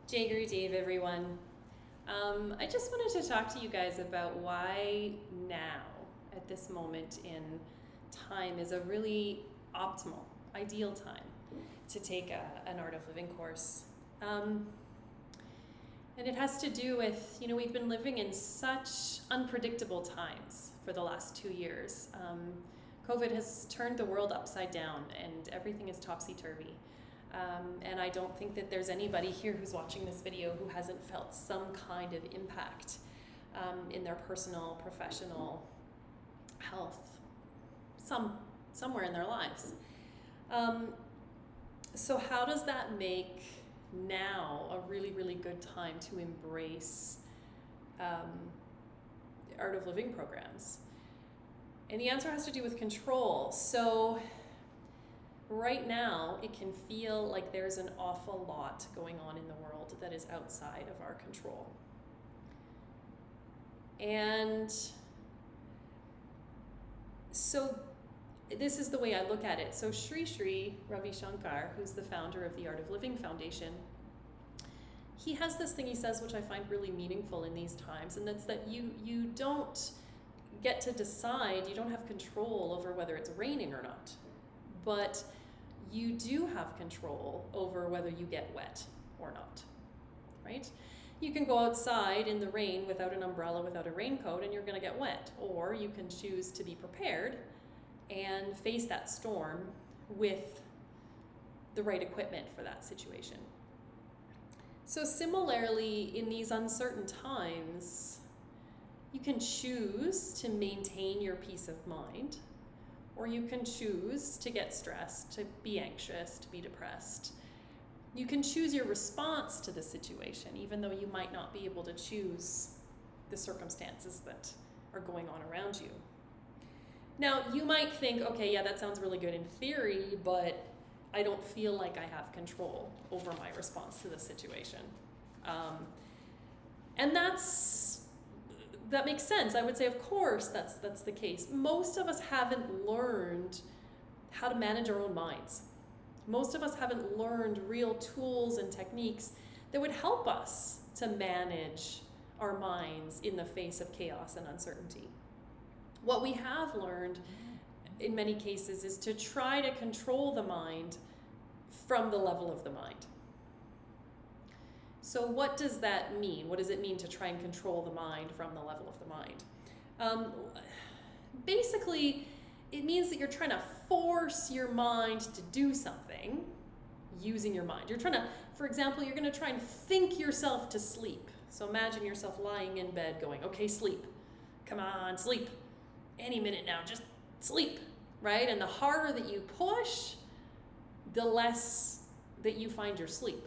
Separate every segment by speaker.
Speaker 1: Jager Dave, everyone. I just wanted to talk to you guys about why now, at this moment in time, is a really optimal, ideal time to take an Art of Living course. And it has to do with, we've been living in such unpredictable times for the last 2 years. COVID has turned the world upside down and everything is topsy-turvy. And I don't think that there's anybody here who's watching this video who hasn't felt some kind of impact in their personal, professional health, somewhere in their lives. So how does that make now a really, really good time to embrace Art of Living programs? And the answer has to do with control. So right now, it can feel like there's an awful lot going on in the world that is outside of our control. And so this is the way I look at it. So Sri Ravi Shankar, who's the founder of the Art of Living Foundation, he has this thing he says, which I find really meaningful in these times, and that's that you don't get to decide, you don't have control over whether it's raining or not, but you do have control over whether you get wet or not, right? You can go outside in the rain without an umbrella, without a raincoat, and you're going to get wet. Or you can choose to be prepared and face that storm with the right equipment for that situation. So similarly, in these uncertain times, you can choose to maintain your peace of mind, or you can choose to get stressed, to be anxious, to be depressed. You can choose your response to the situation, even though you might not be able to choose the circumstances that are going on around you. Now, you might think, okay, yeah, that sounds really good in theory, but I don't feel like I have control over my response to the situation. And that makes sense. I would say, of course, that's the case. Most of us haven't learned how to manage our own minds. Most of us haven't learned real tools and techniques that would help us to manage our minds in the face of chaos and uncertainty. What we have learned, in many cases, is to try to control the mind from the level of the mind. So what does that mean? What does it mean to try and control the mind from the level of the mind? Basically, it means that you're trying to force your mind to do something using your mind. You're trying to, for example, you're going to try and think yourself to sleep. So imagine yourself lying in bed going, okay, sleep. Come on, sleep. Any minute now, just sleep, right? And the harder that you push, the less that you find your sleep,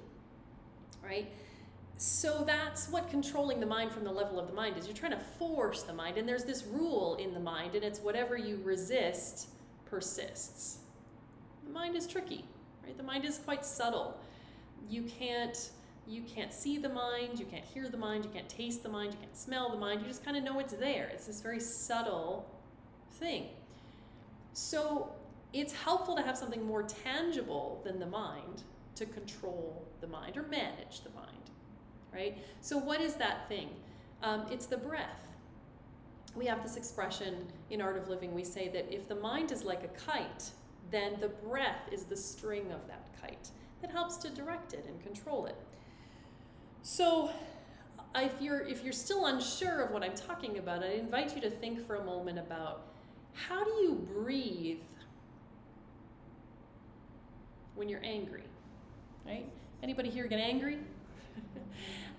Speaker 1: right? So that's what controlling the mind from the level of the mind is. You're trying to force the mind, and there's this rule in the mind, and it's whatever you resist persists. The mind is tricky, right? The mind is quite subtle. You can't see the mind, you can't hear the mind, you can't taste the mind, you can't smell the mind, you just kind of know it's there. It's this very subtle thing. So it's helpful to have something more tangible than the mind to control the mind or manage the mind. Right? So what is that thing? It's the breath. We have this expression in Art of Living. We say that if the mind is like a kite, then the breath is the string of that kite that helps to direct it and control it. So if you're still unsure of what I'm talking about, I invite you to think for a moment about how do you breathe when you're angry, right? Anybody here get angry?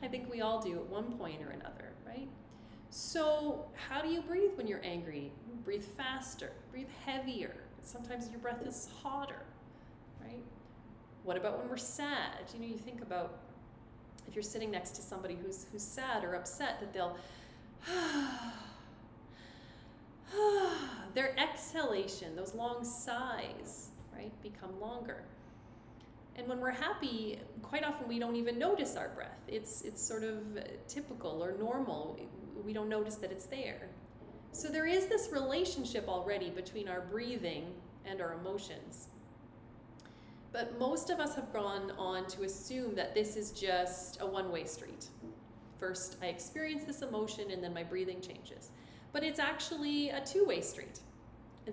Speaker 1: I think we all do at one point or another, right? So how do you breathe when you're angry? Breathe faster, breathe heavier. Sometimes your breath is hotter, right? What about when we're sad? You think about if you're sitting next to somebody who's sad or upset, that they'll their exhalation, those long sighs, right, become longer. And when we're happy, quite often we don't even notice our breath. It's sort of typical or normal. We don't notice that it's there. So there is this relationship already between our breathing and our emotions. But most of us have gone on to assume that this is just a one-way street. First, I experience this emotion and then my breathing changes. But it's actually a two-way street.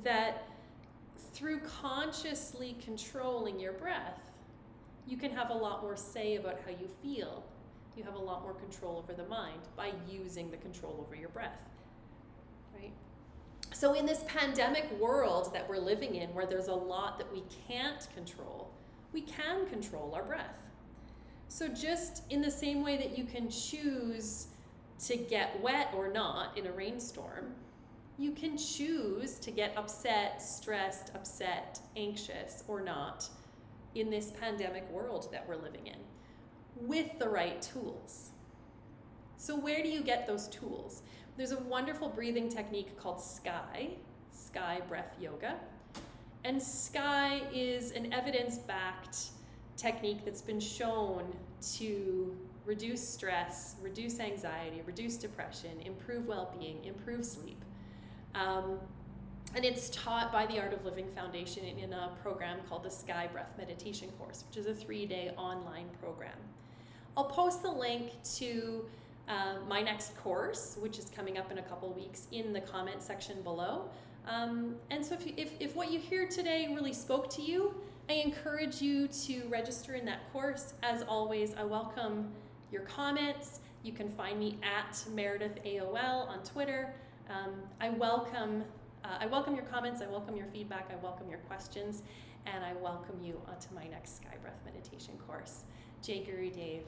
Speaker 1: That through consciously controlling your breath, you can have a lot more say about how you feel. You have a lot more control over the mind by using the control over your breath, right? So in this pandemic world that we're living in, where there's a lot that we can't control, we can control our breath. So just in the same way that you can choose to get wet or not in a rainstorm, you can choose to get upset, stressed, upset, anxious, or not in this pandemic world that we're living in with the right tools. So where do you get those tools? There's a wonderful breathing technique called Sky Breath Yoga. And Sky is an evidence-backed technique that's been shown to reduce stress, reduce anxiety, reduce depression, improve well-being, improve sleep. And it's taught by the Art of Living Foundation in a program called the Sky Breath Meditation Course, which is a 3-day online program. I'll post the link to my next course, which is coming up in a couple weeks, in the comment section below. And so if what you hear today really spoke to you, I encourage you to register in that course. As always, I welcome your comments. You can find me at Meredith AOL on Twitter. I welcome your comments, I welcome your feedback, I welcome your questions, and I welcome you onto my next Sky Breath meditation course. Jai Guru Dev.